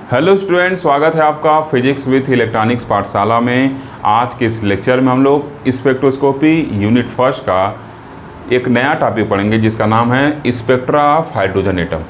Hello student, स्वागत है आपका फिजिक्स विथ इलेक्ट्रॉनिक्स पाठशाला में। आज के इस लेक्चर में हम लोग स्पेक्ट्रोस्कोपी यूनिट फर्स्ट का एक नया टॉपिक पढ़ेंगे जिसका नाम है स्पेक्ट्रा ऑफ हाइड्रोजन एटम।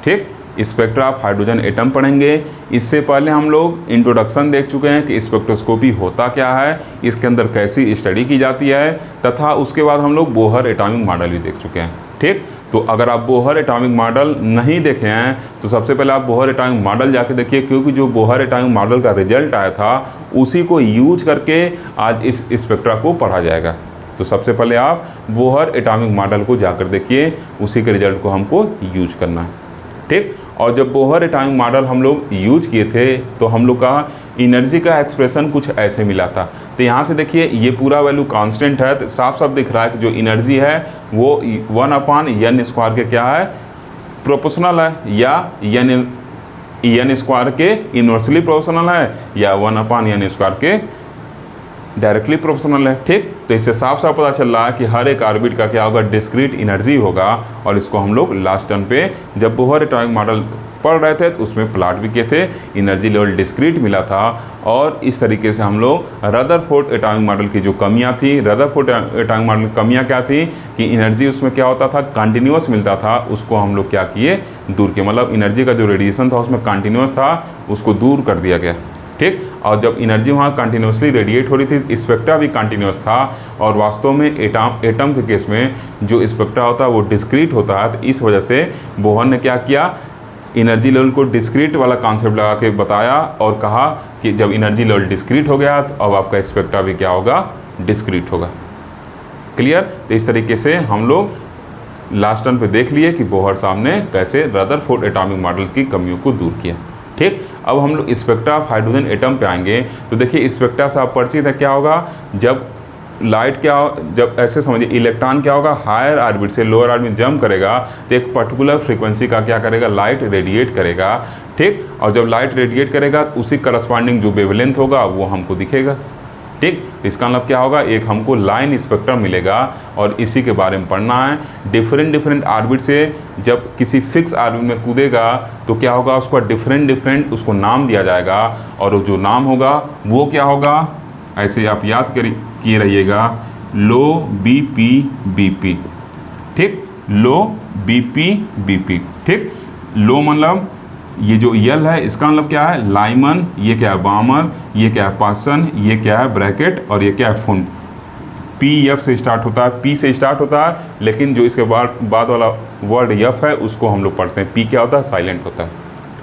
ठीक, स्पेक्ट्रा ऑफ हाइड्रोजन एटम पढ़ेंगे। इससे पहले हम लोग इंट्रोडक्शन देख चुके हैं कि स्पेक्ट्रोस्कोपी होता क्या है, इसके अंदर कैसी स्टडी की जाती है, तथा उसके बाद हम लोग बोहर एटॉमिक मॉडल भी देख चुके हैं। ठीक, तो अगर आप बोहर एटॉमिक मॉडल नहीं देखे हैं तो सबसे पहले आप बोहर एटॉमिक मॉडल जाके देखिए, क्योंकि जो बोहर एटॉमिक मॉडल का रिजल्ट आया था उसी को यूज करके आज इस स्पेक्ट्रा को पढ़ा जाएगा। तो सबसे पहले आप बोहर एटॉमिक मॉडल को जाकर देखिए, उसी के रिजल्ट को हमको यूज करना है। ठीक, और जब बोहर एटॉमिक मॉडल हम लोग यूज किए थे तो हम लोग का एनर्जी का एक्सप्रेशन कुछ ऐसे मिला था। तो यहाँ से देखिए ये पूरा वैल्यू कांस्टेंट है, तो साफ साफ दिख रहा है कि जो एनर्जी है वो 1/n² के क्या है, प्रोपोर्शनल है, या n² के इनवर्सली प्रोपोर्शनल है, या 1/n² के डायरेक्टली प्रोपोर्शनल है। ठीक, तो इससे साफ साफ पता चल रहा है कि हर एक ऑर्बिट का क्या होगा, डिस्क्रीट एनर्जी होगा। और इसको हम लोग लास्ट टर्म पे जब बोहर एटॉमिक मॉडल पढ़ रहे थे तो उसमें प्लॉट भी किए थे, एनर्जी लेवल डिस्क्रीट मिला था। और इस तरीके से हम लोग रदरफोर्ड एटॉमिक मॉडल की जो कमियां थी, रदरफोर्ड एटॉमिक मॉडल की कमियां क्या थी कि एनर्जी उसमें क्या होता था, कंटिन्यूस मिलता था, उसको हम लोग क्या किए, दूर किए। मतलब एनर्जी का जो रेडिएशन था उसमें कंटिन्यूस था, उसको दूर कर दिया गया। ठीक, और जब एनर्जी वहाँ कंटिन्यूसली रेडिएट हो रही थी, स्पेक्ट्रा भी कंटिन्यूस था। और वास्तव में एटम के केस में जो स्पेक्ट्रा होता है वो डिस्क्रीट होता है। तो इस वजह से बोहर ने क्या किया, एनर्जी लेवल को डिस्क्रीट वाला कॉन्सेप्ट लगा के बताया और कहा कि जब एनर्जी लेवल डिस्क्रीट हो गया तो अब आपका स्पेक्ट्रा भी क्या होगा, डिस्क्रीट होगा। क्लियर। तो इस तरीके से हम लोग लास्ट टर्म पे देख लिए कि बोहर साहब ने कैसे रदरफोर्ड एटॉमिक मॉडल की कमियों को दूर किया। ठीक, अब हम लोग स्पेक्ट्रा ऑफ हाइड्रोजन एटम पे आएंगे। तो देखिए स्पेक्ट्रा से आप परिचित है, क्या होगा जब लाइट जब ऐसे समझिए इलेक्ट्रॉन क्या होगा, हायर ऑर्बिट से लोअर ऑर्बिट जंप करेगा तो एक पर्टिकुलर फ्रीक्वेंसी का क्या करेगा, लाइट रेडिएट करेगा। ठीक, और जब लाइट रेडिएट करेगा तो उसी करस्पॉन्डिंग जो वेवलेंथ होगा वो हमको दिखेगा। ठीक, तो इसका मतलब क्या होगा, एक हमको लाइन स्पेक्ट्रम मिलेगा। और इसी के बारे में पढ़ना है। डिफरेंट ऑर्बिट से जब किसी फिक्स ऑर्बिट में कूदेगा तो क्या होगा, उसका डिफरेंट उसको नाम दिया जाएगा। और जो नाम होगा वो क्या होगा, ऐसे आप याद किए रहिएगा, लो BP। ठीक, लो BP। ठीक, लो मतलब ये जो यल है इसका मतलब क्या है, लाइमन, ये क्या है, बामर, ये क्या है, पासन, ये क्या है, ब्रैकेट, और ये क्या है, फुन। PF से स्टार्ट होता है, P से स्टार्ट होता है, लेकिन जो इसके बाद वाला वर्ड F है उसको हम लोग पढ़ते हैं, P क्या होता है, साइलेंट होता है।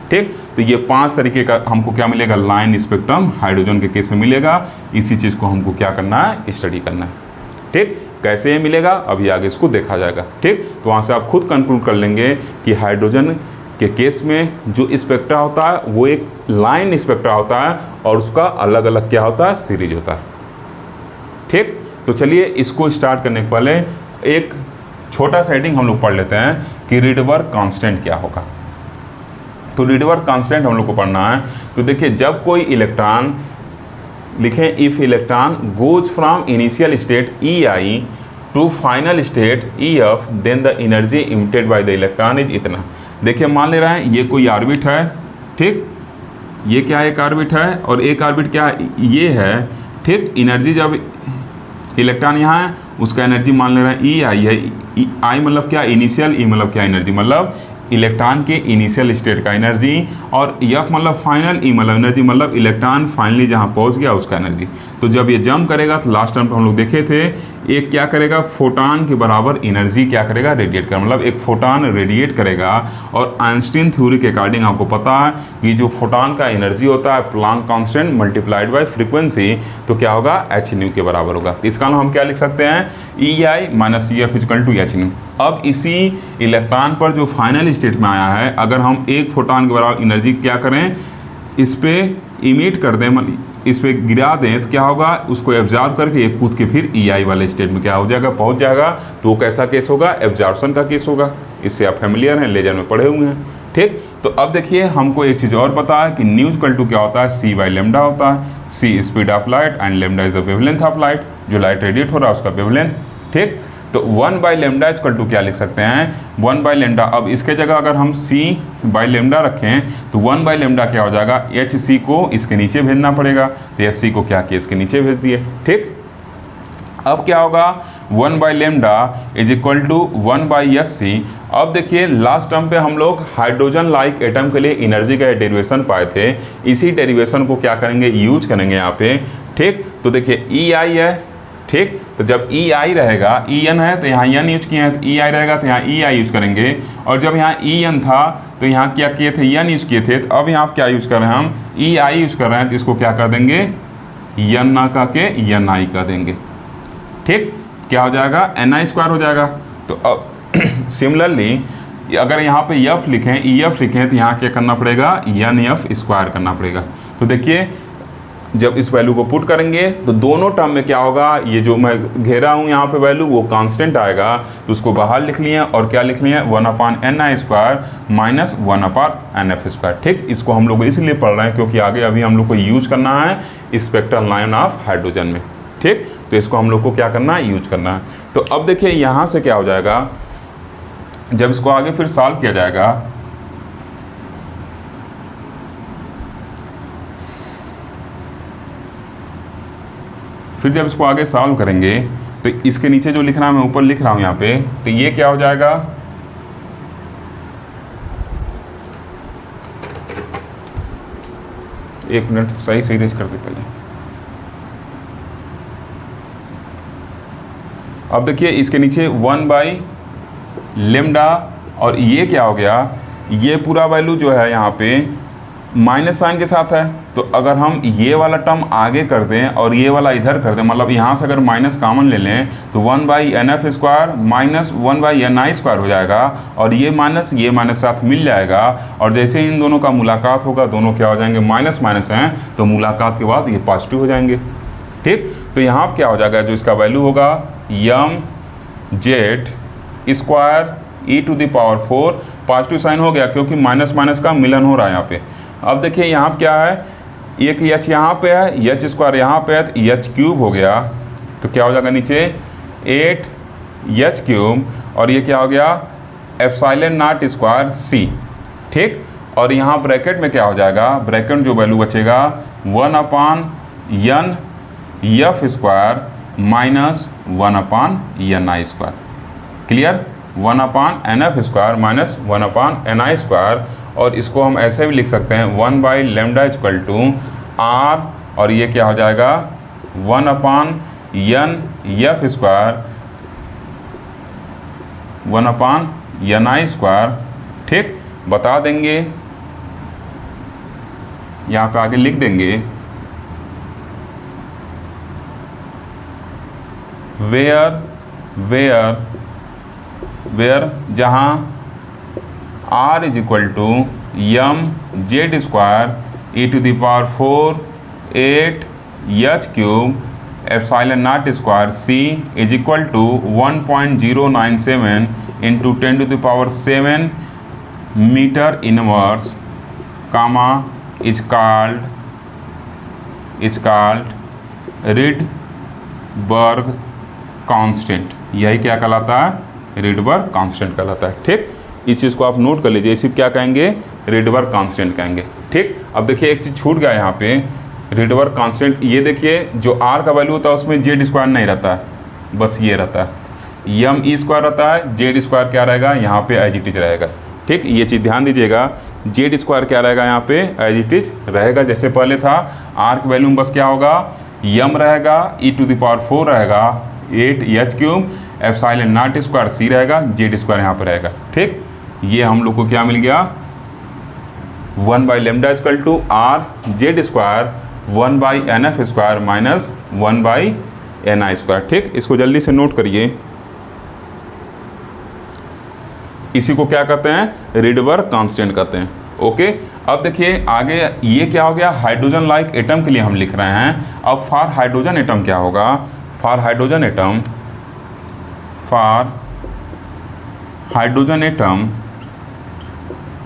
ठीक, तो ये 5 तरीके का हमको क्या मिलेगा, लाइन स्पेक्ट्रम हाइड्रोजन के केस में मिलेगा। इसी चीज़ को हमको क्या करना है, स्टडी करना है। ठीक, कैसे ये मिलेगा अभी आगे इसको देखा जाएगा। ठीक, तो वहाँ से आप खुद कंक्लूड कर लेंगे कि हाइड्रोजन के केस में जो स्पेक्ट्रा होता है वो एक लाइन स्पेक्ट्रा होता है और उसका अलग अलग क्या होता है, सीरीज होता है। ठीक, तो चलिए इसको स्टार्ट करने के पहले एक छोटा सा हेडिंग हम लोग पढ़ लेते हैं कि रिडबर्ग कांस्टेंट क्या होगा। तो रिडबर्ग कांस्टेंट हम लोग को पढ़ना है। तो देखिए जब कोई इलेक्ट्रॉन लिखें, if electron goes from initial state EI to final state EF, then the energy emitted by the electron is इतना। देखिए मान ले रहे हैं ये कोई ऑर्बिट है। ठीक, ये क्या एक ऑर्बिट है और एक ऑर्बिट क्या ये है। ठीक, एनर्जी जब इलेक्ट्रॉन यहाँ है उसका एनर्जी मान ले रहे हैं EI है। I मतलब क्या, इनिशियल, E मतलब क्या, एनर्जी मतलब इलेक्ट्रॉन के इनिशियल स्टेट का एनर्जी, और F मतलब फाइनल, E मतलब एनर्जी मतलब इलेक्ट्रॉन फाइनली जहाँ पहुँच गया उसका एनर्जी। तो जब ये जंप करेगा तो लास्ट टाइम हम लोग देखे थे, एक क्या करेगा, फोटॉन के बराबर एनर्जी क्या करेगा, रेडिएट करेगा। मतलब एक फोटॉन रेडिएट करेगा। और आइंस्टीन थ्योरी के अकॉर्डिंग आपको पता है कि जो फोटॉन का एनर्जी होता है Planck constant multiplied by frequency, तो क्या होगा, hν के बराबर होगा। तो इसका हम क्या लिख सकते हैं, EI - EF = hν। अब इसी इलेक्ट्रॉन पर जो फाइनल स्टेट में आया है, अगर हम एक फोटॉन के बराबर एनर्जी क्या करें, इस पर इमिट कर दें, इस पर गिरा दें, तो क्या होगा, उसको एब्जॉर्ब करके ये कूद के फिर EI वाले स्टेट में क्या हो जाएगा, पहुंच जाएगा। तो वो कैसा केस होगा, एब्जॉर्प्शन का केस होगा। इससे आप फैमिलियर हैं, लेजर में पढ़े हुए हैं। ठीक, तो अब देखिए हमको एक चीज़ और पता है कि न्यू = क्या होता है, c/λ होता है। c speed of light and λ is the wavelength of light, जो लाइट रेडिएट हो रहा है उसका वेवलेंथ। ठीक, तो 1 बाई लेमडा इक्वल टू क्या लिख सकते हैं, 1 बाई लेमडा। अब इसके जगह अगर हम c बाई लेमडा रखें तो 1 बाई लेमडा क्या हो जाएगा, एच सी को इसके नीचे भेजना पड़ेगा, तो एच सी को क्या किया, इसके नीचे भेज दिए। ठीक, अब क्या होगा, 1 by lambda is equal to 1 by S C. अब देखिए लास्ट टर्म पे हम लोग हाइड्रोजन लाइक एटम के लिए एनर्जी का डेरिवेशन पाए थे, इसी डेरिवेशन को क्या करेंगे, यूज करेंगे यहाँ पे। ठीक, तो देखिए ई आई है, ठीक, तो जब ई आई रहेगा, ई एन है तो यहाँ एन यूज किए हैं, तो ई आई रहेगा तो यहाँ ई आई यूज करेंगे, और जब यहाँ ई एन था तो यहाँ क्या किए थे, एन यूज किए थे, तो अब यहाँ क्या यूज कर रहे हैं, हम ई आई यूज कर रहे हैं, तो इसको क्या कर देंगे, एन ना का के एन आई कर देंगे। ठीक, क्या हो जाएगा, एन आई स्क्वायर हो जाएगा। तो अब सिमिलरली अगर यहाँ पे एफ लिखें, ई एफ लिखें, तो यहाँ क्या करना पड़ेगा, एन एफ स्क्वायर करना पड़ेगा। तो देखिए जब इस वैल्यू को पुट करेंगे तो दोनों टर्म में क्या होगा, ये जो मैं घेरा हूँ यहाँ पे वैल्यू वो कांस्टेंट आएगा, तो उसको बाहर लिख लिए और क्या लिख लिए, 1/ni square minus 1/nf square. ठीक, इसको हम लोग इसलिए पढ़ रहे हैं क्योंकि आगे अभी हम लोग को यूज करना है स्पेक्ट्रल लाइन ऑफ हाइड्रोजन में। ठीक, तो इसको हम लोग को क्या करना है, यूज करना है। तो अब देखिए यहाँ से क्या हो जाएगा, जब इसको आगे फिर सॉल्व किया जाएगा, फिर जब इसको आगे सॉल्व करेंगे तो इसके नीचे जो लिखना है मैं ऊपर लिख रहा हूँ यहाँ पे, तो ये क्या हो जाएगा, एक मिनट सही से इरेज कर दे पहले। अब देखिए इसके नीचे 1 बाई लेमडा, और ये क्या हो गया, ये पूरा वैल्यू जो है यहाँ पे माइनस साइन के साथ है, तो अगर हम ये वाला टर्म आगे कर दें और ये वाला इधर कर दें, मतलब यहाँ से अगर माइनस कॉमन ले लें तो 1 by N F square minus 1 by N I square हो जाएगा, और ये माइनस साथ मिल जाएगा, और जैसे इन दोनों का मुलाकात होगा दोनों क्या हो जाएंगे, माइनस माइनस हैं, तो मुलाकात के बाद ये पॉजिटिव हो जाएंगे। ठीक, तो यहाँ क्या हो जाएगा, जो इसका वैल्यू होगा m Z square E to the power 4, positive sign हो गया क्योंकि माइनस माइनस का मिलन हो रहा है यहाँ पे। अब देखिए यहाँ क्या है, एक एच यहाँ पे है, एच स्क्वायर यहाँ पे है, तो एच क्यूब हो गया, तो क्या हो जाएगा नीचे 8 एच क्यूब, और ये क्या हो गया, एप्सिलॉन नॉट स्क्वायर सी। ठीक, और यहाँ ब्रैकेट में क्या हो जाएगा, ब्रैकेट जो वैल्यू बचेगा 1/n F square minus 1/ni square. Clear, 1/nf square minus 1/ni square, और इसको हम ऐसे भी लिख सकते हैं 1 by lambda equal to R, और ये क्या हो जाएगा 1/n F square 1/ni square. ठीक, बता देंगे यहाँ पे आगे लिख देंगे, वेयर जहाँ r is equal to M Z square E to the power 4 8 H cube epsilon naught square C is equal to 1.097 into 10 to the power 7 metre inverse, comma is called Rydberg constant. यही क्या कहलाता है, Rydberg constant कहलाता है। ठीक, इस चीज़ को आप नोट कर लीजिए, इसी क्या कहेंगे, रिडबर्ग कांस्टेंट कहेंगे। ठीक, अब देखिए एक चीज़ छूट गया यहाँ पे, रिडबर्ग कांस्टेंट, ये देखिए जो r का वैल्यू होता है उसमें जेड स्क्वायर नहीं रहता है, बस ये रहता है, यम ई स्क्वायर रहता है, जेड स्क्वायर क्या रहेगा यहाँ पे एज इट इज रहेगा। ठीक, ये चीज़ ध्यान दीजिएगा, जेड स्क्वायर क्या रहेगा यहाँ पे एज इट इज रहेगा जैसे पहले था, r की वैल्यू बस क्या होगा, यम रहेगा ई टू द पावर 4 रहेगा 8 H cube epsilon naught square C रहेगा, जेड स्क्वायर यहाँ पर रहेगा। ठीक, ये हम लोग को क्या मिल गया, 1 by lambda equal to R Z square 1 by N F square minus 1 by N I square. ठीक, इसको जल्दी से नोट करिए, इसी को क्या कहते हैं, रिडबर्ग कांस्टेंट कहते हैं। ओके, अब देखिए आगे ये क्या हो गया, हाइड्रोजन लाइक एटम के लिए हम लिख रहे हैं। अब फॉर हाइड्रोजन एटम क्या होगा, फॉर हाइड्रोजन एटम,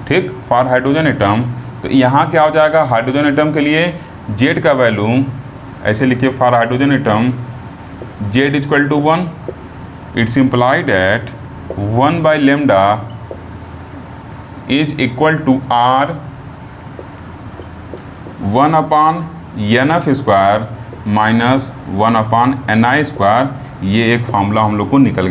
ठीक, फॉर हाइड्रोजन एटम, तो यहाँ क्या हो जाएगा, हाइड्रोजन एटम के लिए जेड का वैल्यू ऐसे लिखिए, for hydrogen atom Z equal to 1, it's implied at 1 by lambda is equal to R 1 upon NF square minus 1 upon NI square. ये एक फार्मूला हम लोग को निकल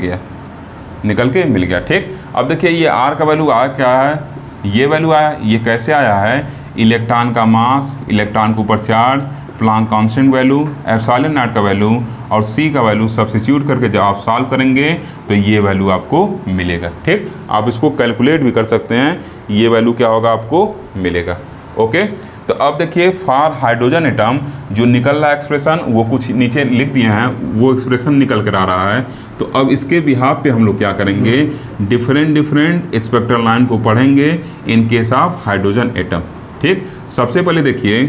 के मिल गया। ठीक, अब देखिए ये R का वैल्यू आया क्या है, ये वैल्यू आया। ये कैसे आया है, इलेक्ट्रॉन का मास, इलेक्ट्रॉन के ऊपर charge, Planck constant value, epsilon not का वैल्यू और C का वैल्यू सब्स्टिट्यूट करके जब आप सॉल्व करेंगे तो ये वैल्यू आपको मिलेगा। ठीक, आप इसको कैलकुलेट भी कर सकते हैं, ये वैल्यू क्या होगा आपको मिलेगा। ओके, तो अब देखिए फॉर हाइड्रोजन एटम जो निकल रहा है एक्सप्रेशन, वो कुछ नीचे लिख दिए हैं, वो एक्सप्रेशन निकल कर आ रहा है। तो अब इसके बिहाफ पे हम लोग क्या करेंगे, डिफरेंट स्पेक्ट्रल लाइन को पढ़ेंगे in case of hydrogen atom. ठीक, सबसे पहले देखिए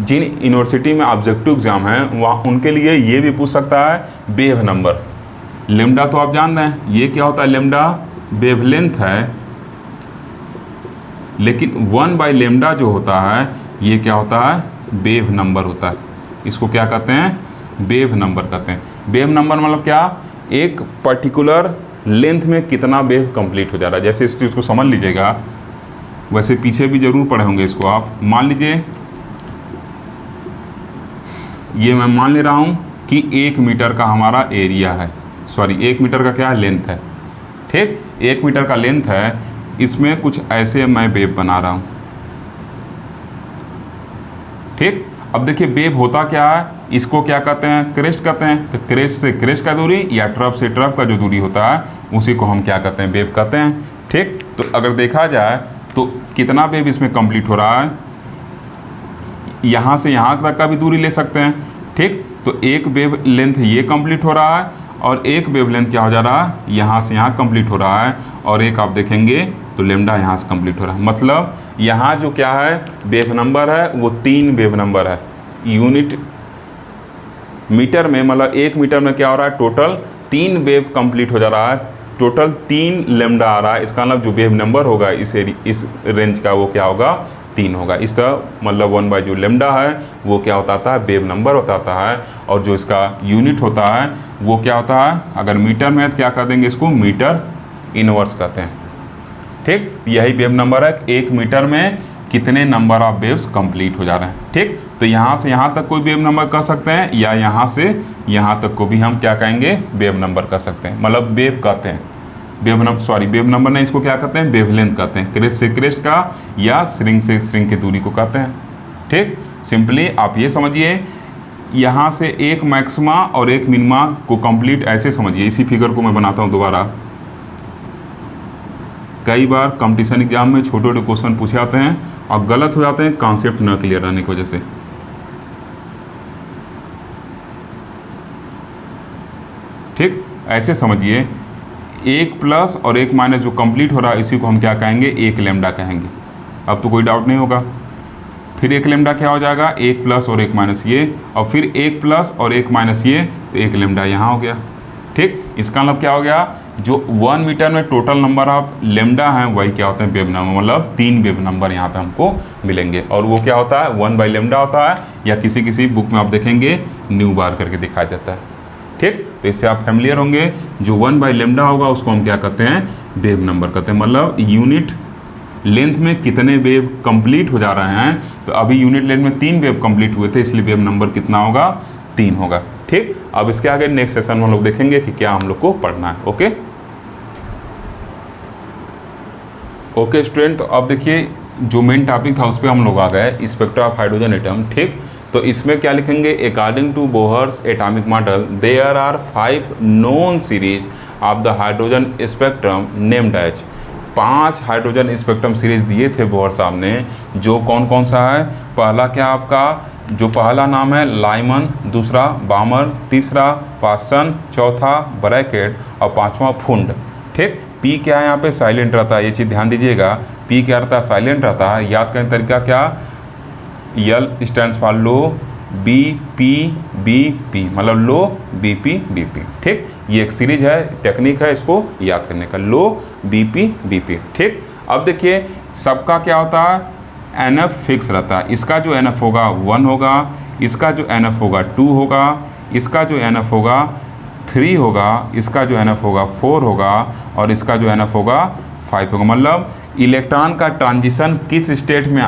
जिन यूनिवर्सिटी में ऑब्जेक्टिव एग्जाम है वहाँ उनके लिए ये भी पूछ सकता है वेव नंबर। लेमडा तो आप जान रहे हैं, ये क्या होता है, लेमडा वेवलेंथ है, लेकिन 1 by लेमडा जो होता है ये क्या होता है, वेव नंबर होता है। इसको क्या कहते हैं, वेव नंबर कहते हैं। वेव नंबर मतलब क्या, एक पर्टिकुलर लेंथ में कितना वेव कंप्लीट हो जा रहा है। जैसे इस चीज़ को समझ लीजिएगा, वैसे पीछे भी जरूर पढ़े होंगे इसको आप। मान लीजिए ये मैं मान ले रहा हूँ कि 1 मीटर का हमारा एरिया है, सॉरी 1 मीटर का क्या है, लेंथ है। ठीक, 1 मीटर का लेंथ है, इसमें कुछ ऐसे मैं वेव बना रहा हूँ। ठीक, अब देखिए वेव होता क्या है, इसको क्या कहते हैं, क्रेस्ट कहते हैं। तो क्रेस्ट से क्रेस्ट का दूरी या ट्रफ से ट्रफ का जो दूरी होता है उसी को हम क्या कहते हैं, वेव कहते हैं। ठीक, तो अगर देखा जाए तो कितना वेव इसमें कंप्लीट हो रहा है, यहाँ से यहाँ तक का भी दूरी ले सकते हैं। ठीक, तो एक वेव लेंथ ये कंप्लीट हो रहा है और एक वेव लेंथ क्या हो जा रहा है, यहाँ से यहाँ कंप्लीट हो रहा है, और एक आप देखेंगे तो लेमडा यहाँ से कंप्लीट हो रहा है। मतलब यहाँ जो क्या है वेव नंबर है वो 3 वेव नंबर है यूनिट मीटर में। मतलब 1 मीटर में क्या हो रहा है, टोटल 3 वेव कंप्लीट हो जा रहा है, टोटल 3 लेमडा आ रहा है। इसका मतलब जो वेव नंबर होगा इस रेंज का वो क्या होगा, 3 होगा। इस तरह मतलब 1 by जो लेमडा है वो क्या होता है, वेव नंबर होता है। और जो इसका यूनिट होता है वो क्या होता है, अगर मीटर में है तो क्या कह देंगे, इसको मीटर इनवर्स कहते हैं। ठीक, यही वेव नंबर है, 1 मीटर में कितने नंबर ऑफ वेव्स कंप्लीट हो जा रहे हैं। ठीक, तो यहाँ से यहाँ तक कोई वेव नंबर कह सकते हैं, या यहाँ से यहाँ तक को भी हम क्या कहेंगे, वेव नंबर कह सकते हैं। मतलब वेव कहते हैं, वेव नंबर नहीं, इसको क्या कहते हैं, वेवलेंथ कहते हैं। क्रेस्ट से क्रेस्ट का या श्रिंग से श्रिंग की दूरी को कहते हैं। ठीक, सिंपली आप ये समझिए, यहाँ से एक मैक्सिमा और एक मिनिमा को कंप्लीट ऐसे समझिए। इसी फिगर को मैं बनाता हूँ दोबारा। कई बार कंपटीशन एग्जाम में छोटे छोटे क्वेश्चन पूछे जाते हैं और गलत हो जाते हैं कॉन्सेप्ट न क्लियर रहने की वजह से। ठीक, ऐसे समझिए, 1 प्लस और 1 माइनस जो कंप्लीट हो रहा है इसी को हम क्या कहेंगे, 1 लेमडा कहेंगे। अब तो कोई डाउट नहीं होगा। फिर 1 लेमडा क्या हो जाएगा, 1 प्लस और 1 माइनस ये, और फिर 1 प्लस और 1 माइनस ये, तो 1 लेमडा यहाँ हो गया। ठीक, इसका मतलब क्या हो गया, जो 1 मीटर में टोटल नंबर ऑफ लेमडा हैं वही क्या होते हैं, वेव नंबर। मतलब 3 वेव नंबर यहाँ पे हमको मिलेंगे। और वो क्या होता है, 1 by लेमडा होता है, या किसी किसी बुक में आप देखेंगे न्यू बार करके दिखाया जाता है। ठीक, तो इससे आप फैमिलियर होंगे। जो 1 by लेमडा होगा उसको हम क्या कहते हैं, वेव नंबर कहते हैं। मतलब यूनिट लेंथ में कितने वेव कंप्लीट हो जा रहे हैं। तो अभी यूनिट लेंथ में 3 वेव कंप्लीट हुए थे, इसलिए वेव नंबर कितना होगा, 3 होगा। ठीक, अब इसके आगे नेक्स्ट सेशन में हम लोग देखेंगे कि क्या हम लोग को पढ़ना है। ओके स्टूडेंट, तो अब देखिए जो मेन टॉपिक था उस पर हम लोग आ गए, स्पेक्ट्रा ऑफ हाइड्रोजन एटम। ठीक, तो इसमें क्या लिखेंगे, according to Bohr's atomic model there are 5 known series of the hydrogen spectrum named as. 5 hydrogen spectrum series दिए थे बोहर साहब ने, जो कौन कौन सा है। पहला क्या आपका, जो पहला नाम है लाइमन, दूसरा बामर, तीसरा पासन, चौथा ब्रैकेट और 5वां फुंड। ठीक, पी क्या है यहाँ पे, साइलेंट रहता है, ये चीज़ ध्यान दीजिएगा। पी क्या रहता है, साइलेंट रहता है। याद करने तरीका क्या, L stands for low, B P B P, मतलब low B P B P. ठीक, ये एक सीरीज है, टेक्निक है इसको याद करने का, लो बी पी बी पी। ठीक, अब देखिए सबका क्या होता है, एन एफ फिक्स रहता है। इसका जो एन एफ होगा 1 होगा, इसका जो एन एफ होगा 2 होगा, इसका जो एन एफ होगा 3 होगा, इसका जो NF होगा 4 होगा और इसका जो NF होगा 5 होगा। मतलब इलेक्ट्रॉन का ट्रांजिशन किस स्टेट में,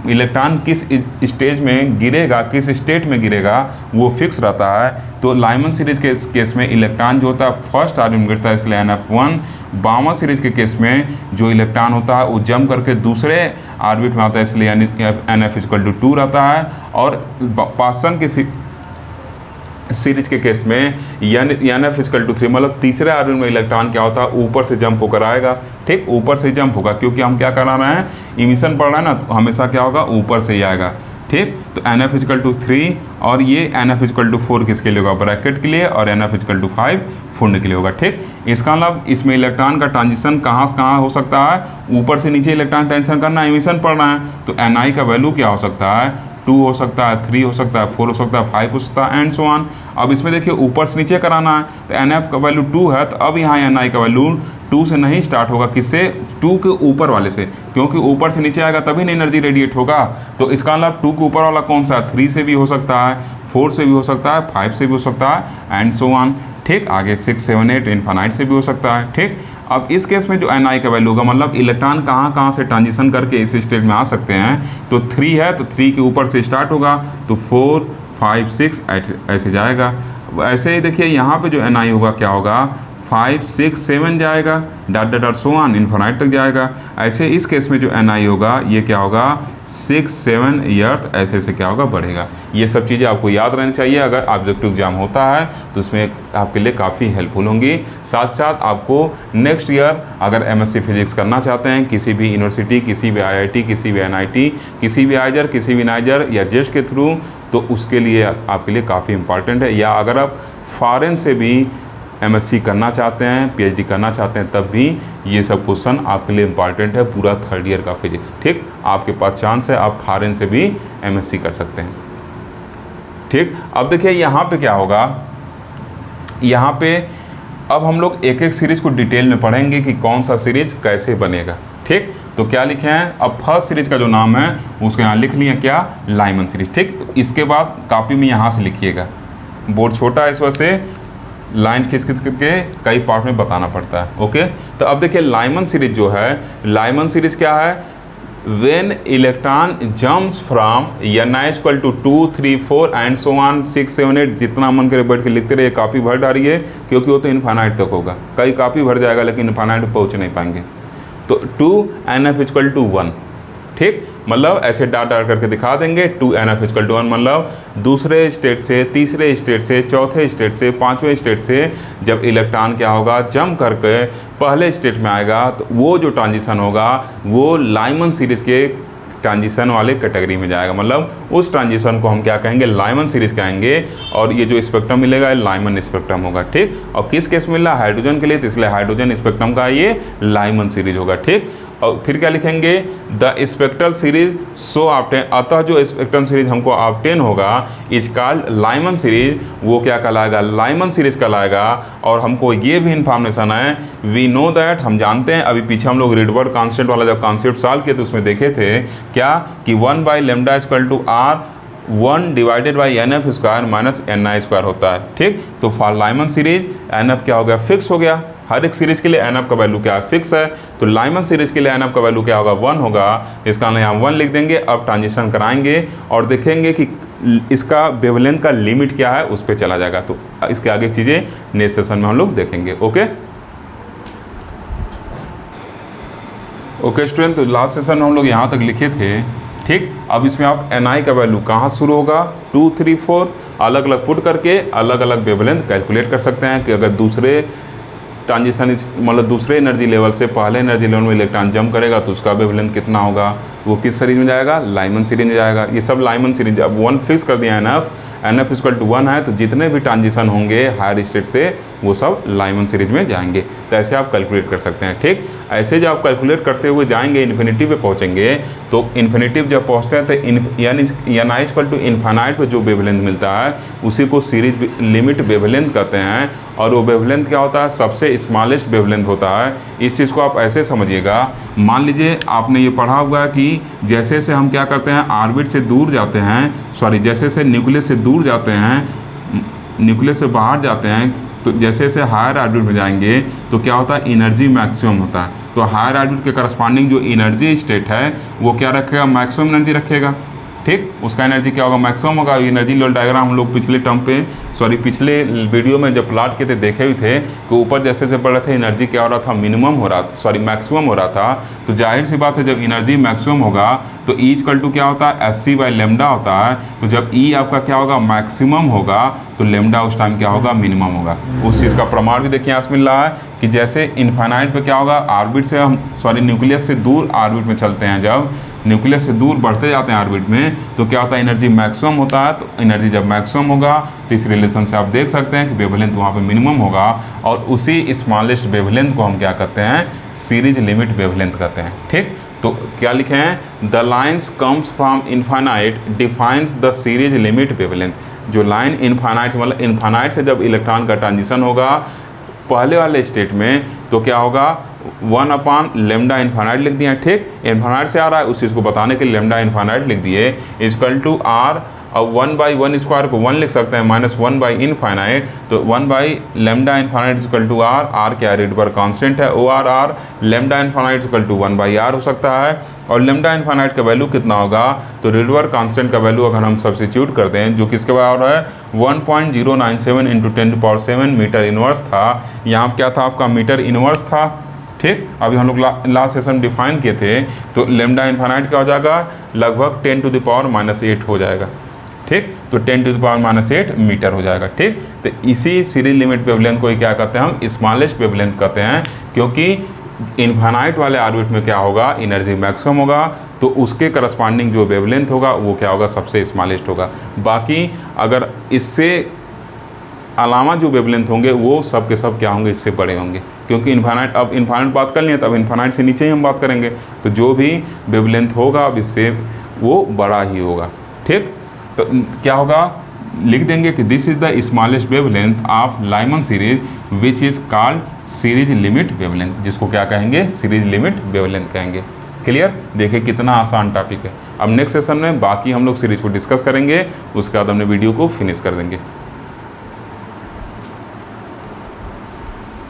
इलेक्ट्रॉन किस स्टेज में गिरेगा, किस स्टेट में गिरेगा वो फिक्स रहता है। तो लाइमन सीरीज के केस में इलेक्ट्रॉन जो होता है फर्स्ट ऑर्बिट में गिरता है, इसलिए NF1। बामर सीरीज के केस में जो इलेक्ट्रॉन होता है वो जम करके दूसरे ऑर्बिट में आता है, इसलिए NF=2 रहता है। और पासन की सीरीज के केस में NF=3, मतलब तीसरे ऑर्बिट में इलेक्ट्रॉन क्या होता है, ऊपर से जंप होकर आएगा। ठीक, ऊपर से जंप होगा, क्योंकि हम क्या करा रहे हैं, इमिशन पढ़ रहे हैं ना, तो हमेशा क्या होगा, ऊपर से ही आएगा। ठीक, तो NF=3 और ये NF=4 किसके लिए होगा, ब्रैकेट के लिए, और NF=5 फुंड के लिए होगा। ठीक, इसका मतलब इसमें इलेक्ट्रॉन का ट्रांजिशन कहाँ से कहाँ हो सकता है, ऊपर से नीचे इलेक्ट्रॉन ट्रांजिशन करना, इमिशन पढ़ना है। तो Ni का वैल्यू क्या हो सकता है, 2 हो सकता है, 3 हो सकता है, 4 हो सकता है, 5 हो सकता है, एंड सो ऑन। अब इसमें देखिए ऊपर से नीचे कराना है, तो NF का वैल्यू 2 है, तो अब यहाँ Ni का वैल्यू 2 से नहीं स्टार्ट होगा, किससे, 2 के ऊपर वाले से, क्योंकि ऊपर से नीचे आएगा तभी ना एनर्जी रेडिएट होगा। तो इसका मतलब 2 के ऊपर वाला कौन सा है, 3 से भी हो सकता है, 4 से भी हो सकता है, 5 से भी हो सकता है, एंड सो ऑन। ठीक, आगे 6, 7, 8 इनफाइनाइट से भी हो सकता है। ठीक, अब इस केस में जो Ni का वैल्यू होगा, मतलब इलेक्ट्रॉन कहाँ कहाँ से ट्रांजिशन करके इस स्टेट में आ सकते हैं, तो 3 है तो 3 के ऊपर से स्टार्ट होगा, तो 4, 5, 6 ऐसे जाएगा। ऐसे ही देखिए यहाँ पे जो Ni होगा क्या होगा, 5, 6, 7 जाएगा, dot dot dot so on infinite तक जाएगा। ऐसे इस केस में जो Ni होगा ये क्या होगा, 6, 7 अर्थ ऐसे से क्या होगा, बढ़ेगा। ये सब चीज़ें आपको याद रहनी चाहिए, अगर ऑब्जेक्टिव एग्जाम होता है तो उसमें आपके लिए काफ़ी हेल्पफुल होंगी। साथ साथ आपको नेक्स्ट ईयर अगर MSc फिजिक्स करना चाहते हैं किसी भी यूनिवर्सिटी, किसी भी IIT, किसी भी NIT, किसी भी आइजर, किसी भी नाइजर या जेस्ट के थ्रू, तो उसके लिए आपके लिए काफ़ी इंपॉर्टेंट है। या अगर आप फॉरेन से भी MSc करना चाहते हैं, PhD करना चाहते हैं, तब भी ये सब क्वेश्चन आपके लिए इम्पॉर्टेंट है, पूरा 3rd ईयर का फिजिक्स। ठीक, आपके पास चांस है, आप फॉरेन से भी MSc कर सकते हैं। ठीक, अब देखिए यहाँ पे क्या होगा, यहाँ पे अब हम लोग एक एक सीरीज को डिटेल में पढ़ेंगे कि कौन सा सीरीज कैसे बनेगा। ठीक, तो क्या लिखे हैं, अब फर्स्ट सीरीज का जो नाम है उसको यहाँ लिख लिया, क्या, लाइमन सीरीज। ठीक, तो इसके बाद कॉपी में यहाँ से लिखिएगा, बोर्ड छोटा है इस वजह से लाइन खींच खींच करके कई पार्ट में बताना पड़ता है। ओके, तो अब देखिए लाइमन सीरीज जो है, लाइमन सीरीज क्या है, when electron jumps from Ni=2, 3, 4 and so on 6, 7, 8, जितना मन करे बैठ के लिखते रहिए, काफ़ी भर डालिए, क्योंकि वो तो इनफाइनाइट तक होगा, कई काफ़ी भर जाएगा लेकिन इनफाइनाइट पहुँच नहीं पाएंगे। तो 2 NF=1। ठीक, मतलब ऐसे डाट डाट करके दिखा देंगे, 2 NF=1, मतलब दूसरे स्टेट से, तीसरे स्टेट से, चौथे स्टेट से, 5वें स्टेट से जब इलेक्ट्रॉन क्या होगा, जंप करके पहले स्टेट में आएगा, तो वो जो ट्रांजिशन होगा वो लाइमन सीरीज के ट्रांजिशन वाले कैटेगरी में जाएगा। मतलब उस ट्रांजिशन को हम क्या कहेंगे, लाइमन सीरीज कहेंगे, और ये जो स्पेक्ट्रम मिलेगा लाइमन स्पेक्ट्रम होगा। ठीक, और किस केस में मिला, हाइड्रोजन के लिए, तो इसलिए हाइड्रोजन स्पेक्ट्रम का ये लाइमन सीरीज होगा। ठीक, और फिर क्या लिखेंगे, the spectral series so obtain, अतः जो स्पेक्ट्रम सीरीज हमको ऑब्टेन होगा इस कॉल्ड लाइमन सीरीज, वो क्या कहलाएगा, लाइमन सीरीज कहलाएगा। और हमको ये भी इंफॉर्मेशन है, वी नो दैट, हम जानते हैं, अभी पीछे हम लोग रिडबर्ग कॉन्स्टेंट वाला जब कॉन्सेप्ट सॉल्व किए तो उसमें देखे थे क्या कि 1/λ=R 1 divided by NF² minus Ni² होता है। ठीक, तो फॉर लाइमन सीरीज NF क्या हो गया, फिक्स हो गया, हर एक सीरीज के लिए NF का वैल्यू क्या है, फिक्स है। तो लाइमन सीरीज के लिए NF का वैल्यू क्या होगा, 1 होगा, इसका हम यहाँ 1 लिख देंगे। अब ट्रांजिशन कराएंगे और देखेंगे कि इसका वेवलेंथ का लिमिट क्या है, उस पर चला जाएगा। तो इसके आगे चीज़ें नेक्स्ट सेशन में हम लोग देखेंगे। ओके स्टूडेंट, तो लास्ट सेशन में हम लोग यहाँ तक लिखे थे। ठीक, अब इसमें आप Ni का वैल्यू कहाँ शुरू होगा, 2, 3, 4 अलग अलग पुट करके अलग अलग वेवलेंथ कैलकुलेट कर सकते हैं कि अगर दूसरे ट्रांजिशन मतलब दूसरे एनर्जी लेवल से पहले एनर्जी लेवल में इलेक्ट्रॉन जंप करेगा तो उसका वेवलेंथ कितना होगा, वो किस सीरीज में जाएगा, लाइमन सीरीज में जाएगा। ये सब लाइमन सीरीज, अब 1 फिक्स कर दिया NF=1 है, तो जितने भी ट्रांजिशन होंगे हायर स्टेट से वो सब लाइमन सीरीज में जाएंगे। तो ऐसे आप कैलकुलेट कर सकते हैं। ठीक, ऐसे जब आप कैलकुलेट करते हुए जाएंगे इन्फिनिटी पे पहुंचेंगे, तो इन्फिनिटी जब पहुंचते हैं तो Ni=इनफाइनाइट पे जो वेवलेंथ मिलता है उसी को सीरीज लिमिट वेवलेंथ कहते हैं। और वो वेवलेंथ क्या होता है, सबसे स्मॉलेस्ट वेवलेंथ होता है। इस चीज़ को आप ऐसे समझिएगा, मान लीजिए आपने ये पढ़ा हुआ है कि जैसे से हम क्या करते हैं, ऑर्बिट से दूर जाते हैं, जैसे से न्यूक्लियस से दूर जाते हैं, न्यूक्लियस से बाहर जाते हैं, तो जैसे जैसे हायर ऑर्बिट में जाएंगे तो क्या होता है, एनर्जी मैक्सिमम होता है। तो हायर ऑर्बिट के करस्पॉन्डिंग जो एनर्जी स्टेट है वो क्या रखेगा, मैक्सिमम एनर्जी रखेगा। ठीक, उसका एनर्जी क्या होगा, मैक्सिमम होगा। एनर्जी लेवल डायग्राम हम लोग पिछले वीडियो में जब प्लॉट किए थे देखे हुए थे कि ऊपर जैसे जैसे बढ़ रहे थे एनर्जी क्या हो रहा था, मैक्सिमम हो रहा था। तो जाहिर सी बात है जब एनर्जी मैक्सिमम होगा तो E इक्वल टू क्या होता है, SC/λ होता है। तो जब E आपका क्या होगा, मैक्सिमम होगा तो लेमडा उस टाइम क्या होगा, मिनिमम होगा। उस चीज़ का प्रमाण भी देखिए यहाँ से मिल रहा है कि जैसे इन्फाइनाइट पे क्या होगा, ऑर्बिट से हम न्यूक्लियस से दूर ऑर्बिट में चलते हैं, जब न्यूक्लियस से दूर बढ़ते जाते हैं ऑर्बिट में तो क्या होता है, एनर्जी मैक्सिमम होता है। तो एनर्जी जब मैक्सिमम होगा तो इस रिलेशन से आप देख सकते हैं कि वेवलेंथ वहाँ पे मिनिमम होगा, और उसी स्मॉलेस्ट वेवलेंथ को हम क्या कहते हैं, सीरीज लिमिट वेवलेंथ कहते हैं। ठीक, तो क्या लिखे हैं, the lines comes from infinite defines the series limit wavelength. जो लाइन इन्फाइनाइट मतलब इन्फाइनाइट से जब इलेक्ट्रॉन का ट्रांजिशन होगा पहले वाले स्टेट में तो क्या होगा, 1/λ इन्फाइनाइट लिख दिया। ठीक, इन्फाइनाइट से आ रहा है उस चीज़ को बताने के लिए λ इन्फाइनाइट लिख दिए, इक्वल टू R। अब 1/1 स्क्वायर को 1 लिख सकते हैं, -1/इनफाइनाइट। तो 1/λ इन्फाइनाइट इक्वल टू R क्या है, रीड पर कॉन्स्टेंट है OR। λ infinite equal to 1/R हो सकता है। और λ इन्फाइनाइट का वैल्यू कितना होगा, तो रीड पर कॉन्स्टेंट का वैल्यू अगर हम सब्स्टिट्यूट करते हैं जो किसके बराबर है, 1.097 × 10⁷ मीटर इनवर्स था। यहाँ क्या था आपका, मीटर इनवर्स था। ठीक, अभी हम लोग लास्ट सेशन डिफाइन किए थे। तो लेमडा इन्फाइनाइट क्या हो जाएगा, लगभग 10⁻⁸ हो जाएगा। ठीक, तो 10⁻⁸ मीटर हो जाएगा। ठीक, तो इसी सीरीज लिमिट वेवलेंथ को ही क्या कहते हैं, हम स्मॉलेस्ट वेवलेंथ कहते हैं, क्योंकि इन्फाइनाइट वाले ऑर्बिट में क्या होगा, एनर्जी मैक्सिमम होगा तो उसके करस्पॉन्डिंग जो वेवलेंथ होगा वो क्या होगा, सबसे स्मॉलेस्ट होगा। बाकी अगर इससे अलावा जो वेवलेंथ होंगे वो सब के सब क्या होंगे, इससे बड़े होंगे, क्योंकि इन्फाइनाइट, अब इन्फाइनाइट बात कर लिए तब इन्फाइनाइट से नीचे ही हम बात करेंगे। तो जो भी वेवलेंथ होगा अब इससे वो बड़ा ही होगा। ठीक, तो क्या होगा, लिख देंगे कि this is the smallest wavelength of Lyman series which is called series limit wavelength, जिसको क्या कहेंगे, सीरीज लिमिट वेवलेंथ कहेंगे। क्लियर, देखिए कितना आसान टॉपिक है। अब नेक्स्ट सेशन में बाकी हम लोग सीरीज को डिस्कस करेंगे, उसके बाद हमने वीडियो को फिनिश कर देंगे।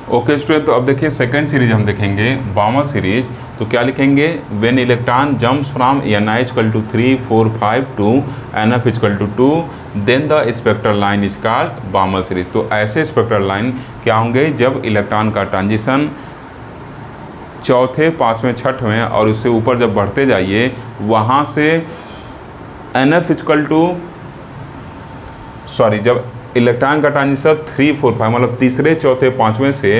ओके स्टूडेंट, तो अब देखिए सेकंड सीरीज हम देखेंगे, बामर सीरीज। तो क्या लिखेंगे, when electron jumps from Ni equal to 3, 4, 5 to NF equal to 2 then the spectral line is called Balmer series. तो ऐसे स्पेक्ट्रल लाइन क्या होंगे, जब इलेक्ट्रॉन का ट्रांजिशन चौथे, पाँचवें, छठवें और उससे ऊपर जब बढ़ते जाइए वहाँ से NF इक्वल टू जब इलेक्ट्रॉन का ट्रांजिशन 3, 4, 5 मतलब तीसरे, चौथे, पाँचवें से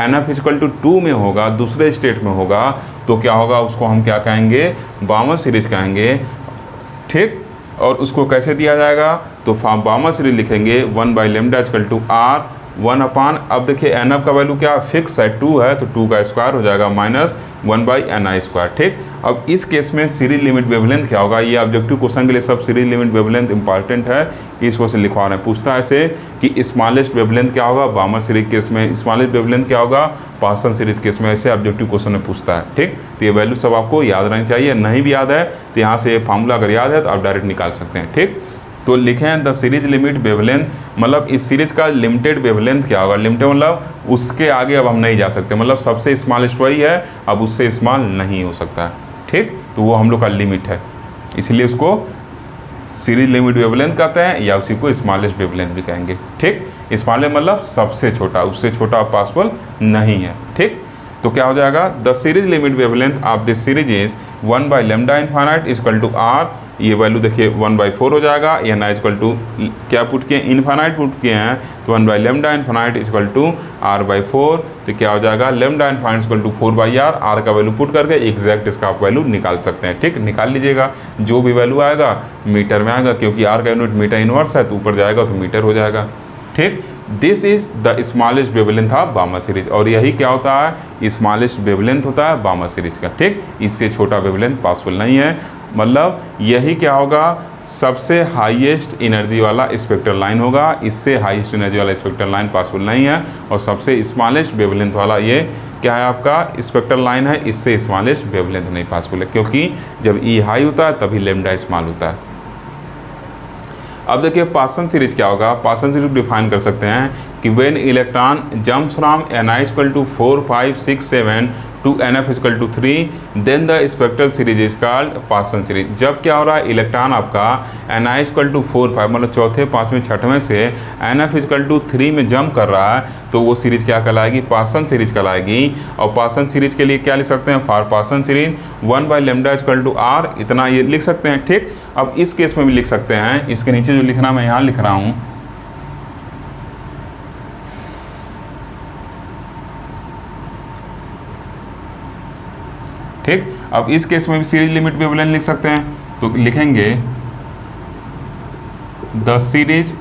NF इक्वल टू 2 में होगा, दूसरे स्टेट में होगा, तो क्या होगा, उसको हम क्या कहेंगे, बामर सीरीज कहेंगे। ठीक, और उसको कैसे दिया जाएगा, तो बामर सीरीज लिखेंगे 1/λ इक्वल टू R 1/, अब देखिए NF का वैल्यू क्या फिक्स है, 2 है, तो 2 का स्क्वायर हो जाएगा -1/Ni²। ठीक, अब इस केस में सीरीज लिमिट वेवलेंथ क्या होगा, ये ऑब्जेक्टिव क्वेश्चन के लिए सब सीरीज लिमिट वेवलेंथ इंपॉर्टेंट है, इस वजह से लिखवा रहे हैं। पूछता है ऐसे कि स्मॉलेस्ट वेवलेंथ क्या होगा, बामर सीरीज केस में स्मॉलेस्ट वेवलेंथ क्या होगा, पार्सन सीरीज केस में, ऐसे ऑब्जेक्टिव क्वेश्चन में पूछता है। ठीक, तो ये वैल्यू सब आपको याद रहनी चाहिए, नहीं भी याद है तो यहाँ से ये फार्मूला अगर याद है तो आप डायरेक्ट निकाल सकते हैं। ठीक, तो लिखें द सीरीज लिमिट वेवलेंथ, मतलब इस सीरीज का लिमिटेड वेवलेंथ क्या होगा, लिमिटेड मतलब उसके आगे अब हम नहीं जा सकते, मतलब सबसे स्मॉलेस्ट वही है, अब उससे स्मॉल नहीं हो सकता है। ठीक, तो वो हम लोग का लिमिट है, इसलिए उसको सीरीज लिमिट वेवलेंथ कहते हैं या उसी को स्मॉलेस्ट वेवलेंथ भी कहेंगे। ठीक, स्मॉलेस्ट मतलब सबसे छोटा, उससे छोटा पॉसिबल नहीं है। ठीक, तो क्या हो जाएगा, the series limit wavelength of this series is 1/λ infinite equal to R, ये वैल्यू देखिए 1/4 हो जाएगा। Ni इक्वल टू क्या पुट किए, इन्फाइनाइट पुट किए हैं, तो 1/λ इन्फाइनाइट इक्वल टू R/4, तो क्या हो जाएगा, λ infinite equal to 4/R, R का वैल्यू पुट करके एग्जैक्ट इसका आप वैल्यू निकाल सकते हैं। ठीक, निकाल लीजिएगा, जो भी वैल्यू आएगा मीटर में आएगा, क्योंकि R का यूनिट मीटर इनवर्स है, तो ऊपर जाएगा तो मीटर हो जाएगा। ठीक, this is the smallest wavelength of बामर series, और यही क्या होता है, स्मॉलेस्ट वेवलेंथ होता है बामर सीरीज का। ठीक, इससे छोटा वेवलेंथ पॉसिबल नहीं है, मतलब यही क्या होगा, सबसे हाईएस्ट एनर्जी वाला स्पेक्ट्रल लाइन होगा, इससे हाईएस्ट एनर्जी वाला स्पेक्ट्रल लाइन पॉसिबल नहीं है, और सबसे स्मॉलेस्ट वेवलेंथ वाला ये क्या है आपका स्पेक्ट्रल लाइन है, इससे स्मॉलेस्ट वेवलेंथ नहीं पॉसिबल है, क्योंकि जब E हाई होता है तभी लेमडा स्मॉल होता है। अब देखिए पासन सीरीज क्या होगा, पासन सीरीज को डिफाइन कर सकते हैं कि when electron jumps from Ni equal to 4 5 6 7 to NF equal to 3 then the spectral series is called Paschen series. जब क्या हो रहा है, इलेक्ट्रॉन आपका Ni इक्वल टू 4 5 मतलब चौथे पाँचवें छठवें से NF इक्वल टू 3 में जंप कर रहा है, तो वो सीरीज क्या कहलाएगी, पासन सीरीज कहलाएगी। और पासन सीरीज के लिए क्या लिख सकते हैं, फॉर पासन सीरीज 1/λ इक्वल टू r, इतना ये लिख सकते हैं। ठीक, अब इस केस में भी लिख सकते हैं, इसके नीचे जो लिखना मैं यहाँ लिख रहा हूँ, ठीक। अब इस केस में भी सीरीज लिमिट वेवलेंथ लिख सकते हैं, तो लिखेंगे the series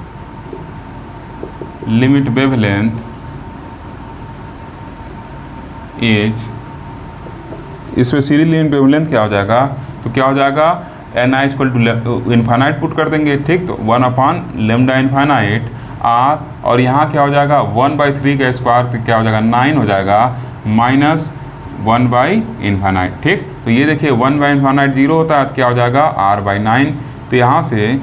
limit wavelength is, इसमें सीरीज लिमिट वेवलेंथ क्या हो जाएगा, तो क्या हो जाएगा, Ni equal to infinite put कर देंगे। ठीक, तो 1/λ इन्फानाइट r, और यहाँ क्या हो जाएगा 1/3 का स्क्वायर, तो क्या हो जाएगा 9 हो जाएगा, माइनस 1/∞। ठीक, तो ये देखिए 1/∞ 0 होता है, तो क्या हो जाएगा r/9। तो यहाँ से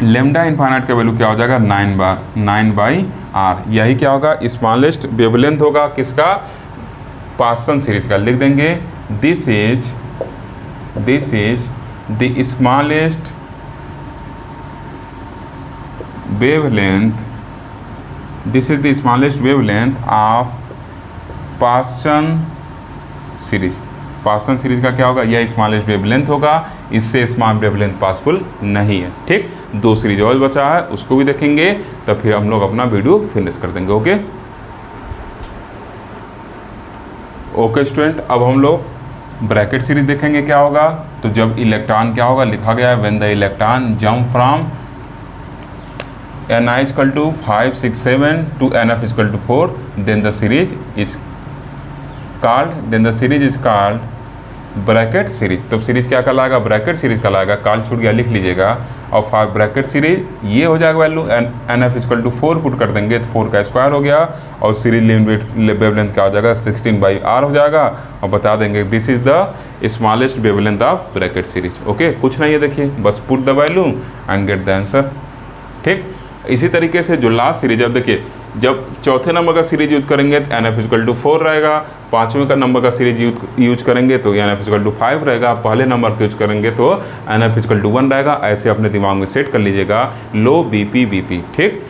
λ इन्फानाइट का वैल्यू क्या हो जाएगा 9/r। यही क्या होगा, स्मॉलेस्ट वेवलेंथ होगा किसका, पासन सीरीज का। लिख देंगे this is the smallest wavelength, this is the smallest wavelength of पासन सीरीज। पासन सीरीज का क्या होगा, यह स्मॉलेस्ट वेवलेंथ होगा, इससे स्मॉल वेवलेंथ पॉसिबल नहीं है। ठीक, 2 सीरीज और बचा है, उसको भी देखेंगे, तब फिर हम लोग अपना वीडियो फिनिश कर देंगे। ओके स्टूडेंट, अब हम लोग ब्रैकेट सीरीज देखेंगे क्या होगा। तो जब इलेक्ट्रॉन क्या होगा, लिखा गया है when the electron jump from Ni equal to 5 6 7 to NF equal to 4 then the series is called Brackett series. तब सीरीज क्या कहलाएगा, ब्रैकेट सीरीज कहलाएगा। कॉल छूट गया, लिख लीजिएगा। और फॉर ब्रैकेट सीरीज ये हो जाएगा value NF equal to 4 put कर देंगे, तो 4 का स्क्वायर हो गया, और सीरीज लिमिट वेवलेंथ क्या हो जाएगा 16/r हो जाएगा, और बता देंगे this is the smallest wavelength of Brackett series. Okay, कुछ नहीं है, देखिए बस put the value and get the answer. ठीक, इसी तरीके से जो लास्ट सीरीज, अब देखिए जब चौथे नंबर का सीरीज यूज करेंगे तो NF इक्वल टू 4 रहेगा, पाँचवें का नंबर का सीरीज यूज करेंगे तो NF इक्वल टू 5 रहेगा, पहले नंबर का यूज करेंगे तो NF इक्वल टू 1 रहेगा। ऐसे अपने दिमाग में सेट कर लीजिएगा, लो BP। ठीक,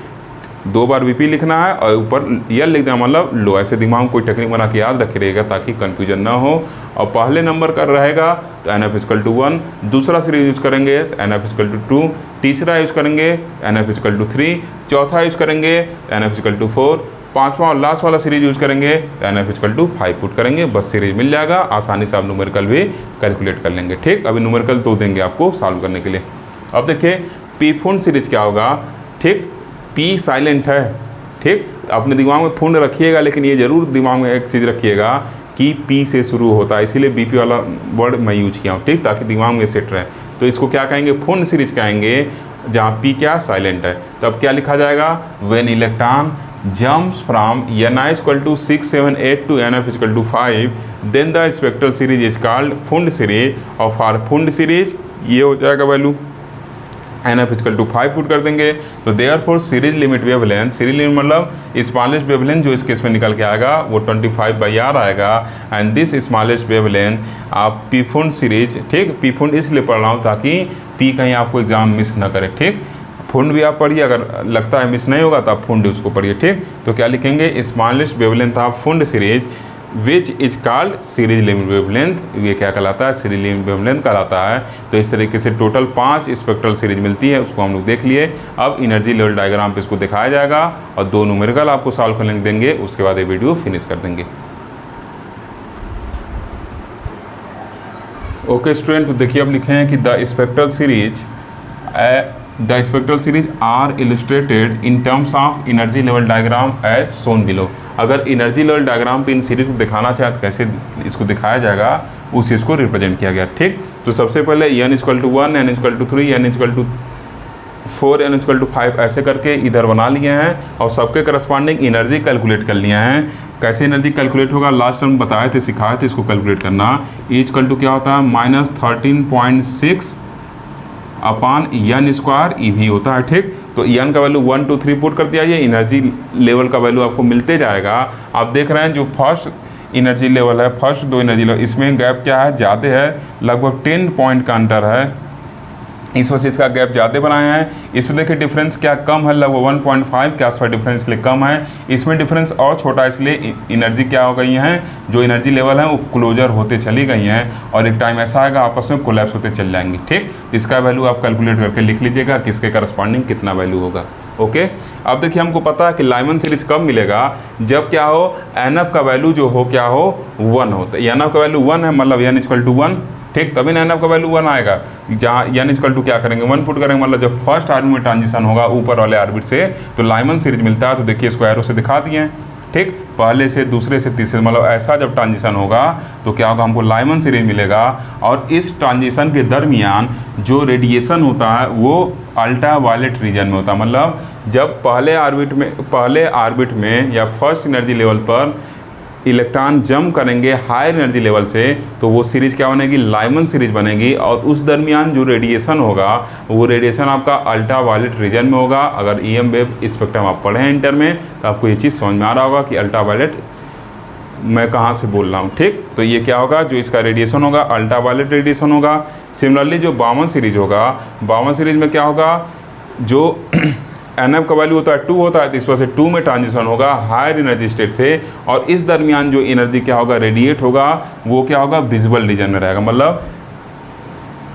2 बार BP लिखना है और ऊपर यल लिख देना, मतलब लो। ऐसे दिमाग में कोई टेक्निक बना के याद रखे रहेगा ताकि कन्फ्यूजन ना हो। और पहले नंबर का रहेगा तो NF इक्वल टू 1, दूसरा सीरीज यूज करेंगे तो NF इक्वल टू 2, तीसरा यूज करेंगे NF इक्वल टू 3, चौथा यूज करेंगे NF इक्वल टू 4, पाँचवा और लास्ट वाला सीरीज यूज करेंगे NF इक्वल टू 5 पुट करेंगे, बस सीरीज मिल जाएगा। आसानी से आप न्यूमेरिकल भी कैलकुलेट कर लेंगे। ठीक, अभी न्यूमेरिकल 2 देंगे आपको सॉल्व करने के लिए। अब देखिए पी फुंड सीरीज क्या होगा। ठीक, पी साइलेंट है। ठीक, तो अपने दिमाग में फुंड रखिएगा, लेकिन ये जरूर दिमाग में एक चीज़ रखिएगा कि पी से शुरू होता है, इसीलिए BP वाला वर्ड मैं यूज किया हूँ। ठीक, ताकि दिमाग में सेट रहे। तो इसको क्या कहेंगे, फुंड सीरीज कहेंगे, जहाँ पी क्या साइलेंट है। तो अब क्या लिखा जाएगा, when electron jumps from Ni equal to 6 7 8 to NF equal to 5 then the spectral series is called Pfund series. और फॉर फुंड सीरीज ये हो जाएगा value NF equal to 5 put कर देंगे। तो therefore series limit wavelength, series limit मतलब smallest wavelength जो इस केस में निकल के आएगा वो 25/r आएगा। एंड दिस स्मॉलेस्ट वेवलेंथ आप पी फुंड सीरीज। ठीक, पी फुंड इसलिए पढ़ रहा हूँ ताकि पी कहीं आपको एग्जाम मिस ना करे। ठीक, फुंड भी आप पढ़िए, अगर लगता है मिस नहीं होगा तो आप फुंड उसको पढ़िए। ठीक, तो क्या लिखेंगे, smallest wavelength of Pfund series which is called series limit wavelength. ये क्या कहलाता है, सीरीज लिमिट वेवलेंथ कहलाता है। तो इस तरीके से टोटल 5 स्पेक्ट्रल सीरीज मिलती है, उसको हम लोग देख लिए। अब एनर्जी लेवल डायग्राम पे इसको दिखाया जाएगा और 2 न्यूमेरिकल आपको सॉल्व करने देंगे, उसके बाद ये वीडियो फिनिश कर देंगे। ओके स्टूडेंट, तो देखिए अब लिखे हैं कि the spectral series are illustrated in terms of energy level diagram as shown below. अगर एनर्जी लेवल डायग्राम पे इन सीरीज को दिखाना चाहे तो कैसे इसको दिखाया जाएगा, उस चीज़ को रिप्रेजेंट किया गया। ठीक, तो सबसे पहले n equal to 1, n equal to 3, n equal to 4, n equal to 5 ऐसे करके इधर बना लिए हैं और सबके करस्पॉन्डिंग एनर्जी कैलकुलेट कर लिए हैं। कैसे एनर्जी कैलकुलेट होगा, लास्ट टाइम बताए थे, सिखाए थे इसको कैलकुलेट करना। E इक्वल टू क्या होता है, -13.6 अपान एन स्क्वायर ई भी होता है। ठीक, तो एन का वैल्यू 1 2 3 पुट कर दिया, ये एनर्जी लेवल का वैल्यू आपको मिलते जाएगा। आप देख रहे हैं जो फर्स्ट एनर्जी लेवल है, फर्स्ट दो एनर्जी लेवल, इसमें गैप क्या है, ज़्यादा है, लगभग 10 पॉइंट का अंतर है, इस वजह से इसका गैप ज़्यादा बनाए हैं। इसमें देखिए डिफरेंस क्या कम है, लगभग 1.5 के आसपास डिफरेंस इसलिए कम है। इसमें डिफरेंस और छोटा है, इसलिए एनर्जी क्या हो गई है, जो एनर्जी लेवल है वो क्लोजर होते चली गई हैं और एक टाइम ऐसा आएगा आपस में कोलैप्स होते चल जाएंगे। ठीक, इसका वैल्यू आप कैलकुलेट करके लिख लीजिएगा किसके करस्पॉन्डिंग कितना वैल्यू होगा। ओके, अब देखिए हमको पता है कि लाइमन सीरीज कब मिलेगा, जब क्या हो, एन एफ का वैल्यू जो हो क्या हो 1 हो। तो एन एफ का वैल्यू 1 है, मतलब एन इक्वल टू 1। ठीक, तभी ना एन एफ का वैल्यू 1 आएगा, जहाँ एन इक्वल टू क्या करेंगे 1 पुट करेंगे, मतलब जब फर्स्ट आर्बिट में ट्रांजिशन होगा ऊपर वाले आर्बिट से तो लाइमन सीरीज मिलता है। तो देखिए इसको एरो से दिखा दिए हैं। ठीक, पहले से दूसरे से तीसरे, मतलब ऐसा जब ट्रांजिशन होगा तो क्या होगा, हमको लाइमन सीरीज मिलेगा। और इस ट्रांजिशन के दरमियान जो रेडिएशन होता है वो अल्ट्रा वायलेट रीजन में होता है, मतलब जब पहले आर्बिट में या फर्स्ट एनर्जी लेवल पर इलेक्ट्रॉन जंप करेंगे हायर एनर्जी लेवल से तो वो सीरीज क्या बनेगी, लाइमन सीरीज बनेगी। और उस दरमियान जो रेडिएशन होगा वो रेडिएशन आपका अल्ट्रा वायलेट रीजन में होगा। अगर ईएम वेव स्पेक्ट्रम आप पढ़े हैं इंटर में तो आपको ये चीज़ समझ में आ रहा होगा कि अल्ट्रा वायलेट मैं कहाँ से बोल रहा हूँ। ठीक, तो ये क्या होगा, जो इसका रेडिएशन होगा अल्ट्रा वायलेट रेडिएशन होगा। सिमिलरली जो बामन सीरीज होगा, बामन सीरीज में क्या होगा, जो एन एफ का वैल्यू होता है 2 होता है, तो इस वजह से 2 में ट्रांजिशन होगा हायर एनर्जी स्टेट से। और इस दरमियान जो एनर्जी क्या होगा, रेडिएट होगा, वो क्या होगा, विजिबल रीजन में रहेगा, मतलब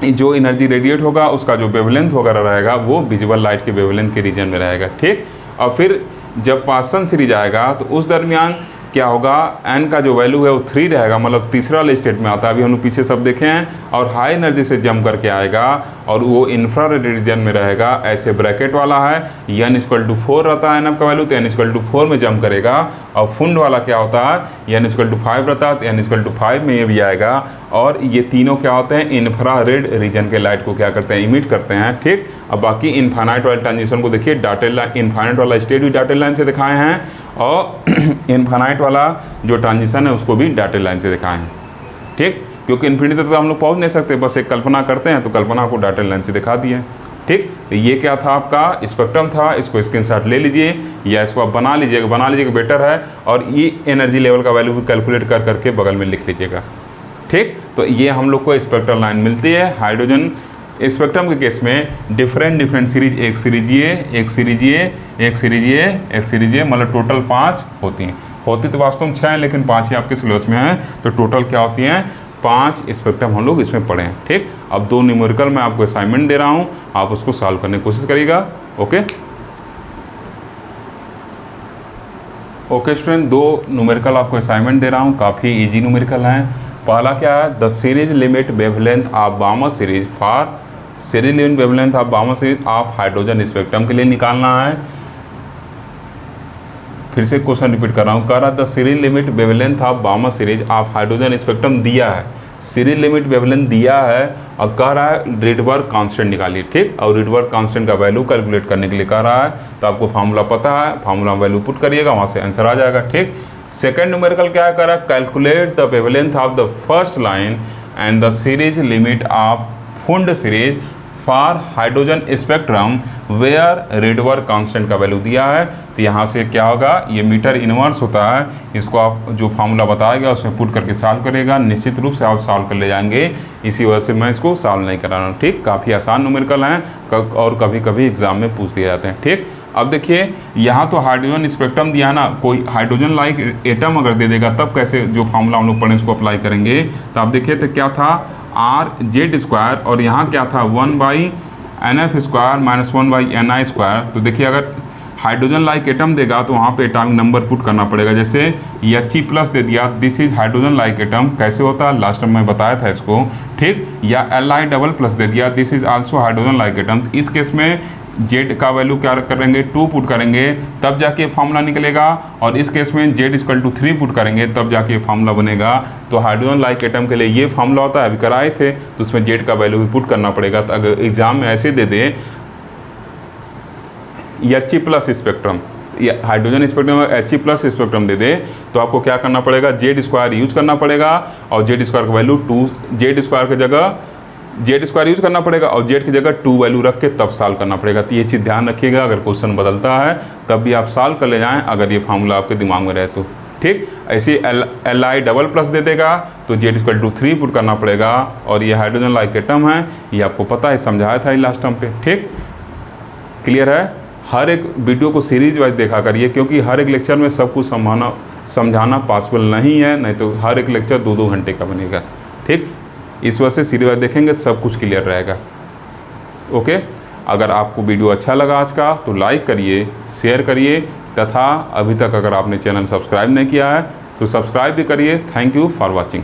जो एनर्जी रेडिएट होगा उसका जो वेवलेंथ वगैरह रहेगा वो विजिबल लाइट के वेवलेंथ के रीजन में रहेगा। ठीक, और फिर जब फासन सीरीज आएगा तो उस दरमियान क्या होगा, एन का जो वैल्यू है वो 3 रहेगा, मतलब तीसरा वाले स्टेट में आता है, अभी हम पीछे सब देखे हैं। और हाई एनर्जी से जंप करके आएगा और वो इंफ्रारेड रीजन में रहेगा, ऐसे ब्रैकेट वाला है। एन इक्वल टू 4 रहता है एन एफ का वैल्यू, तो एन इक्वल टू 4 में जंप करेगा। और फुंड वाला क्या होता है, एन इक्वल टू 5 रहता है, तो एन इक्वल टू 5 में ये भी आएगा। और ये तीनों क्या होते हैं, इंफ्रारेड रीजन के लाइट को क्या करते हैं, इमिट करते हैं। ठीक, अब बाकी इनफाइनाइट वाले ट्रांजिशन को देखिए, डॉटेड लाइन, इनफाइनाइट वाला स्टेट भी डॉटेड लाइन से दिखाए हैं और इनफाइनाइट वाला जो ट्रांजिशन है उसको भी डॉटेड लाइन से दिखाए हैं। ठीक, क्योंकि इन्फिनिटी तक तो हम लोग पहुँच नहीं सकते, बस एक कल्पना करते हैं तो कल्पना को डॉटेड लाइन से दिखा दिए। ठीक, तो ये क्या था, आपका स्पेक्ट्रम था। इसको स्क्रीनशॉट ले लीजिए या इसको आप बना लीजिएगा बेटर है। और ये एनर्जी लेवल का वैल्यू भी कैलकुलेट कर करके बगल में लिख लीजिएगा। ठीक, तो ये हम लोग को स्पेक्ट्रल लाइन मिलती है। हाइड्रोजन स्पेक्ट्रम के केस में डिफरेंट सीरीज, एक सीरीज ये, एक सीरीज ये, एक सीरीज ये, एक सीरीज ये, मतलब टोटल 5 होती हैं। होती तो वास्तव में 6 हैं, लेकिन 5 ही आपके सिलेबस में हैं, तो टोटल क्या होती हैं, 5 स्पेक्ट्रम हम लोग इसमें पढ़े हैं। ठीक, अब 2 न्यूमेरिकल मैं आपको असाइनमेंट दे रहा हूँ, आप उसको सॉल्व करने की कोशिश करिएगा। ओके स्टूडेंट, 2 न्यूमेरिकल आपको असाइनमेंट दे रहा हूँ, काफ़ी ईजी न्यूमेरिकल हैं। पहला क्या है, the series limit wavelength of Balmer series for series limit wavelength of Balmer series of hydrogen spectrum के लिए निकालना है। फिर से क्वेश्चन रिपीट कर रहा हूँ, कह रहा the series limit wavelength of Balmer series of hydrogen spectrum दिया है, सीरीज लिमिट वेवलेंथ दिया है और कह रहा है रिडबर्ग कांस्टेंट निकालिए। ठीक, और रिडबर्ग कांस्टेंट का वैल्यू कैलकुलेट करने के लिए कह रहा है, तो आपको फार्मूला पता है, फार्मूला वैल्यू पुट करिएगा, वहाँ से आंसर आ जाएगा। ठीक, सेकेंड न्यूमेरिकल क्या कर रहा है, calculate the wavelength of the first line and the series limit of Pfund series for hydrogen spectrum where Rydberg constant का वैल्यू दिया है। तो यहाँ से क्या होगा, ये मीटर इनवर्स होता है, इसको आप जो फार्मूला बताया गया उसमें पुट करके सॉल्व करेगा, निश्चित रूप से आप सॉल्व कर ले जाएंगे। इसी वजह से मैं इसको सॉल्व नहीं करा रहा हूँ। ठीक, काफ़ी आसान न्यूमेरिकल हैं और कभी कभी एग्जाम में पूछ दिए जाते हैं। ठीक, अब देखिए यहाँ तो हाइड्रोजन स्पेक्ट्रम दिया ना, कोई हाइड्रोजन लाइक एटम अगर दे देगा तब कैसे जो फार्मूला हम लोग पढ़े उसको अप्लाई करेंगे। तो आप देखिए तो क्या था, RZ² और यहाँ क्या था 1/NF² माइनस 1/Ni²। तो देखिए अगर हाइड्रोजन लाइक एटम देगा तो वहाँ पे एटॉमिक नंबर पुट करना पड़ेगा, जैसे He+ दे दिया, this is hydrogen like atom, कैसे होता है लास्ट टाइम मैं बताया था इसको। ठीक, या Li++ दे दिया, this is also hydrogen like atom. इस केस में Z का वैल्यू क्या करेंगे, 2 पुट करेंगे तब जाके फार्मूला निकलेगा, और इस केस में Z = 3 पुट करेंगे तब जाके फार्मूला बनेगा। तो हाइड्रोजन लाइक एटम के लिए ये फार्मूला होता है, अभी कराए थे, तो उसमें Z का वैल्यू भी पुट करना पड़ेगा। तो अगर एग्जाम में ऐसे दे दे He+ स्पेक्ट्रम, हाइड्रोजन स्पेक्ट्रम में He+ स्पेक्ट्रम दे दे, तो आपको क्या करना पड़ेगा, Z² यूज करना पड़ेगा, और Z² का वैल्यू 2, Z² की जगह जेड स्क्वायर यूज़ करना पड़ेगा और जेड की जगह 2 वैल्यू रख के तब सॉल्व करना पड़ेगा। तो ये चीज़ ध्यान रखिएगा, अगर क्वेश्चन बदलता है तब भी आप सॉल्व कर ले जाएँ अगर ये फार्मूला आपके दिमाग में रहे तो। ठीक, ऐसे एल आई डबल प्लस दे देगा तो जेड स्क्वायर टू 3 पुट करना पड़ेगा। और ये हाइड्रोजन लाइक एटम है, ये आपको पता है, समझाया था लास्ट टर्म पे। ठीक, क्लियर है। हर एक वीडियो को सीरीज वाइज देखा करिए, क्योंकि हर एक लेक्चर में सब कुछ समझाना पॉसिबल नहीं है, नहीं तो हर एक लेक्चर 2-2 घंटे का बनेगा। ठीक, इस वजह से सीरीज वाइज देखेंगे तो सब कुछ क्लियर रहेगा। ओके, अगर आपको वीडियो अच्छा लगा आज का तो लाइक करिए, शेयर करिए, तथा अभी तक अगर आपने चैनल सब्सक्राइब नहीं किया है तो सब्सक्राइब भी करिए। Thank you for watching.